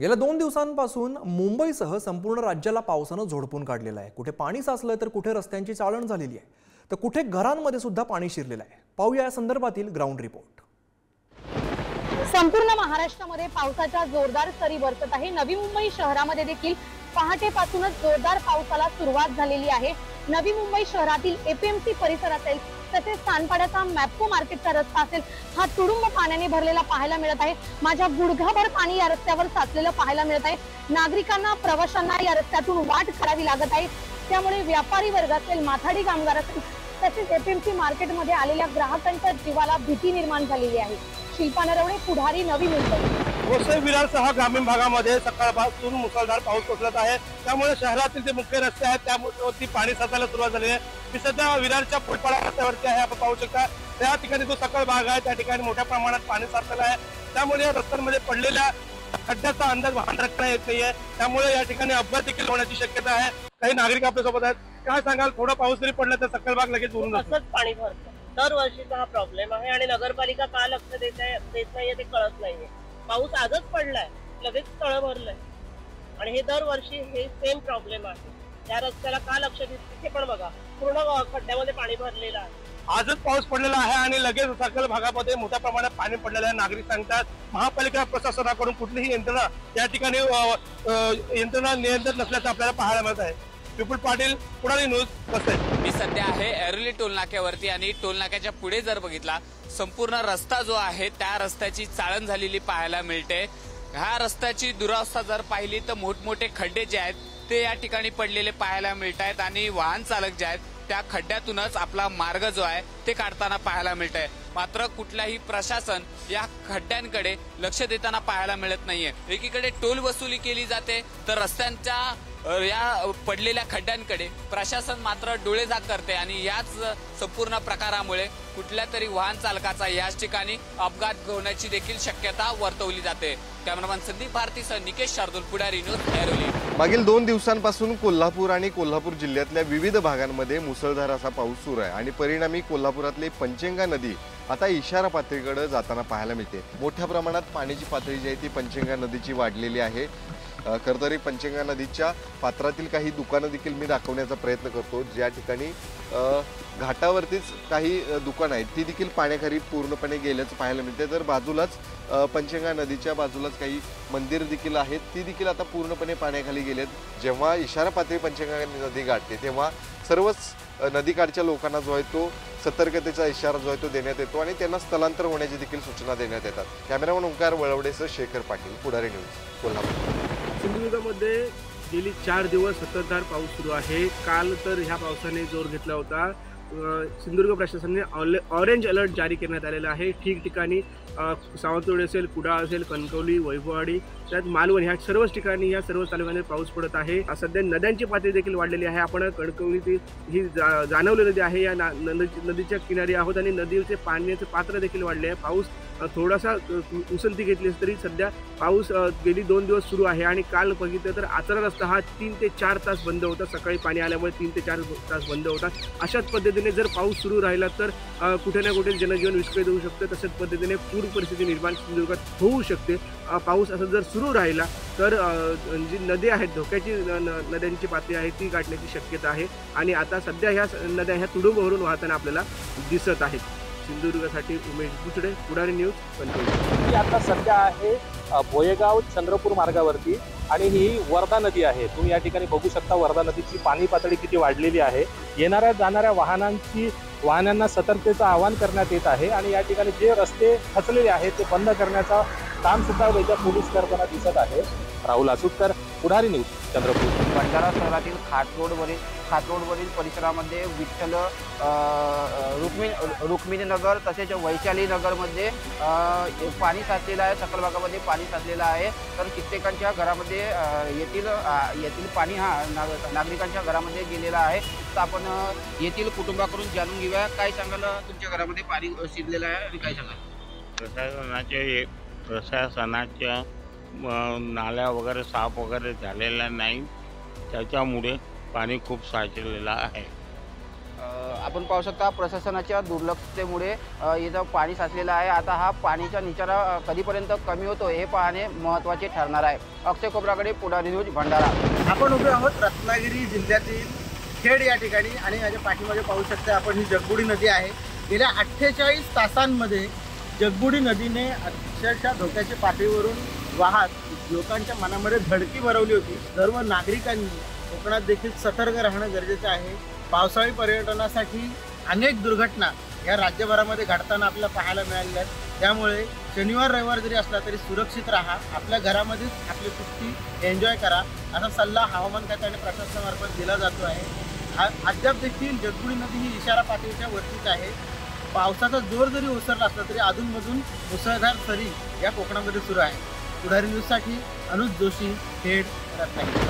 गेल्या 2 दिवसांपासून मुंबईसह संपूर्ण राज्याला पावसानं झोडपून काढलेलं आहे। कुठे पाणी साचलंय तर कुठे रस्त्यांची चाळण झालेली आहे, तर कुठे घरांमध्ये सुद्धा पाणी शिरलेलं आहे। पाहूया या संदर्भातील ग्राउंड रिपोर्ट। संपूर्ण महाराष्ट्रामध्ये पावसाच्या जोरदार सरी बरसत आहे। नवी मुंबई शहरामध्ये देखील पहाटेपासूनच जोरदार पावसाला सुरुवात झालेली आहे। नवी मुंबई शहरातील एपीएमसी परिसर असेल तसेच सानपाड्याचा मॅप्को मार्केटचा रस्ता असेल, हा तुडुंब पाण्याने भरलेला पाहायला मिळत आहे। माझ्या गुडघाभर पाणी या रस्त्यावर साचलेलं पाहायला मिळत आहे। नागरिकांना प्रवाशांना या रस्त्यातून वाट काढावी लागत आहे। त्यामुळे व्यापारी वर्ग असेल, माथाडी कामगार असेल तसेच एपीएमसी मार्केटमध्ये आलेल्या ग्राहकांच्या जीवाला भीती निर्माण झालेली आहे। शिल्पा नरवणे, पुढारी, नवी मुंबई। वसई विरारसह ग्रामीण भागामध्ये सकाळपासून मुसळधार पाऊस कोसळत आहे। त्यामुळे शहरातील जे मुख्य रस्ते आहेत त्यावरती पाणी साचायला सुरुवात झाली आहे। मी सध्या विरारच्या फुलपाडा रस्त्यावरती आहे। आपण पाहू शकता त्या ठिकाणी जो सखल भाग आहे त्या ठिकाणी मोठ्या प्रमाणात पाणी साचलेलं आहे। त्यामुळे या रस्त्यांमध्ये पडलेल्या खड्ड्याचा अंदाज वाहन रखता येत नाहीये। त्यामुळे या ठिकाणी अपघात देखील होण्याची शक्यता आहे। काही नागरिक आपल्यासोबत आहेत, काय सांगाल? थोडा पाऊस जरी पडला तर सखल भाग लगेच भरून जातो। असंच पाणी भरतं, दरवर्षीचा हा प्रॉब्लेम आहे आणि नगरपालिका का लक्ष देत नाहीये ते कळत नाहीये। पाऊस आजच पडलाय, लगेच तळ भरलंय आणि हे दरवर्षी हे सेम प्रॉब्लेम आहे। त्या रस्त्याला का लक्ष देत तिथे पण बघा, पूर्ण खड्ड्यामध्ये पाणी भरलेलं आहे। आजच पाऊस पडलेला आहे आणि लगेच सखल भागामध्ये मोठ्या प्रमाणात पाणी पडलेलं आहे। नागरिक सांगतात महापालिका प्रशासनाकडून कुठलीही यंत्रणा या ठिकाणी यंत्रणा नियंत्रण नसल्याचं आपल्याला पाहायला मिळत आहे। विपुल पाटील, पुढारी न्यूज, वसई। मी सध्या आहे ऐरोली टोल नाक्यावरती आणि टोल नाक्याच्या पुढे जर बघितला संपूर्ण रस्ता जो आहे त्या रस्त्याची चाळण झालेली पाहायला मिळते। ह्या रस्त्याची दुरावस्था जर पाहिली तर मोठमोठे खड्डे जे आहेत ते या ठिकाणी पडलेले पाहायला मिळत आहेत आणि वाहन चालक जे आहेत त्या खड्ड्यातूनच आपला मार्ग जो आहे ते काढताना पाहायला मिळत आहे। मात्र कुठलाही प्रशासन या खड्ड्यांकडे लक्ष देताना पाहायला मिळत नाहीये। एकीकडे टोल वसुली केली जाते तर रस्त्यांच्या या पडलेल्या खड्ड्यांकडे प्रशासन मात्र डोळेझाक करते आणि याच संपूर्ण प्रकारामुळे कुठल्या तरी वाहन चालकाचा याच ठिकाणी अपघात होण्याची देखील शक्यता वर्तवली जाते। कॅमेरामॅन संदीप भारतीसह निकेश शार्दूल, पुढारी न्यूज, ऐरोली। मागील 2 दिवसांपासून कोल्हापूर आणि कोल्हापूर जिल्ह्यातल्या विविध भागांमध्ये मुसळधार असा पाऊस सुरू आहे आणि परिणामी कोल्हापुरातली पंचगंगा नदी आता इशारा पातळीकडे जाताना पाहायला मिळते। मोठ्या प्रमाणात पाण्याची पातळी जी आहे ती पंचगंगा नदीची वाढलेली आहे। खरं तर पंचगंगा नदीच्या पात्रातील काही दुकानं देखील मी दाखवण्याचा प्रयत्न करतो। ज्या ठिकाणी घाटावरतीच काही दुकानं आहेत ती देखील पाण्याखाली पूर्णपणे गेल्याचं पाहायला मिळते। तर बाजूलाच पंचगंगा नदीच्या बाजूलाच काही मंदिर देखील आहेत, ती देखील आता पूर्णपणे पाण्याखाली गेलेत। जेव्हा इशारा पातळी पंचगंगा नदी गाठते तेव्हा सर्वच नदीकाठच्या लोकांना जो आहे तो सतर्कतेचा इशारा जो आहे तो देण्यात येतो आणि त्यांना स्थलांतर होण्याची देखील सूचना देण्यात येतात। कॅमेरामन ओंकार वळवडेसह शेखर पाटील, पुढारी न्यूज, कोल्हापूर। सिंधुदुर्गामध्ये गेली 4 दिवस सततधार पाऊस सुरू आहे। काल तर ह्या पावसाने जोर घेतला होता। सिंधुदुर्ग प्रशासनाने ऑरेंज अलर्ट जारी करण्यात आलेला आहे। ठिकठिकाणी सावंतवाडी असेल, कुडाळ असेल, कणकवली, वैभववाडी, त्यात मालवण ह्या सर्वच ठिकाणी ह्या सर्व तालुक्यांमध्ये पाऊस पडत आहे। सध्या नद्यांची पातळी देखील वाढलेली आहे। आपण कणकवली ही जानवली नदी आहे, या नदीच्या किनारी आहोत आणि नदीचे पाण्याचे पात्र देखील वाढले आहे। पाऊस थोडासा उसंती घेतली तरी सध्या पाऊस गेली 2 दिवस सुरू आहे आणि काल बघितलं तर आचरा रस्ता हा 3 ते 4 तास बंद होता। सकाळी पाणी आल्यामुळे 3 ते 4 तास बंद होता। अशाच पद्धतीने जर पाऊस सुरू राहिला तर कुठे ना कुठे जनजीवन विस्कळीत होऊ शकते। तशाच पद्धतीने पूर परिस्थिती निर्माण सिंधुदुर्गात होऊ शकते। पाऊस असं जर सुरू राहिला तर जी नदी आहेत, धोक्याची नद्यांची पातळी आहे ती गाठण्याची शक्यता आहे आणि आता सध्या ह्या नद्या ह्या तुडुंब भरून वाहताना आपल्याला दिसत आहेत। सिंधुदुर्गासाठी उमेश बुचडे, पुढारी न्यूज, कणकवली। मी आता सध्या आहे भोयेगाव चंद्रपूर मार्गावरती आणि ही वर्धा नदी आहे। तुम्ही या ठिकाणी बघू शकता वर्धा नदीची पाणी पातळी किती वाढलेली आहे। येणाऱ्या जाणाऱ्या वाहनांना सतर्कतेचं आवाहन करण्यात येत आहे आणि या ठिकाणी जे रस्ते खचलेले आहेत ते बंद करण्याचा काम सुद्धा वेगळ्या पोलीस करताना दिसत आहे। राहुल आसुटकर, पुढारी न्यूज, चंद्रपूर। भंडारा शहरातील खात रोडवरील परिसरामध्ये विठ्ठल रुक्मिणी नगर तसेच वैशाली नगरमध्ये पाणी साचलेलं आहे। सकल भागामध्ये पाणी साचलेलं आहे तर कित्येकांच्या घरामध्ये येथील पाणी हा नागरिकांच्या घरामध्ये गेलेला आहे। तर आपण येथील कुटुंबाकडून जाणून घेऊया, काय सांगाल तुमच्या घरामध्ये पाणी शिरलेलं आहे आणि काय सांगाल? प्रशासनाच्या नाल्या वगैरे साफ वगैरे झालेल्या नाही, त्याच्यामुळे पाणी खूप साचलेलं आहे आपण पाहू शकता प्रशासनाच्या दुर्लक्षतेमुळे इथं पाणी साचलेलं आहे। आता हा पाणीचा निचरा कधीपर्यंत कमी होतो हे पाहणे महत्त्वाचे ठरणार आहे। अक्षय कोपराकडे, पुढारी न्यूज, भंडारा। आपण उभे आहोत रत्नागिरी जिल्ह्यातील खेड या ठिकाणी आणि माझ्या पाठीमागे पाहू शकता आपण ही जगबुडी नदी आहे। गेल्या 48 तासांमध्ये जगबुडी नदीने अक्षरशः धोक्याच्या पातळीवरून वाहत लोकांच्या मनामध्ये धडकी भरवली होती। सर्व नागरिकांनी कोकणात देखील सतर्क राहणं गरजेचं आहे। पावसाळी पर्यटनासाठी अनेक दुर्घटना या राज्यभरामध्ये घडताना आपल्याला पाहायला मिळाल्या आहेत। त्यामुळे शनिवार रविवार जरी असला तरी सुरक्षित राहा, आपल्या घरामध्येच आपली सुट्टी एन्जॉय करा असा सल्ला हवामान खाते आणि प्रशासनामार्फत दिला जातो आहे। अद्याप देखील जगबुडी नदी ही इशारा पातळीच्या वरतीच आहे। पावसाचा जोर जरी ओसरला असला तरी अधूनमधून मुसळधार सरी या कोकणामध्ये सुरू आहे। पुढारी न्यूजसाठी अनुज जोशी, खेड, रत्नागिरी।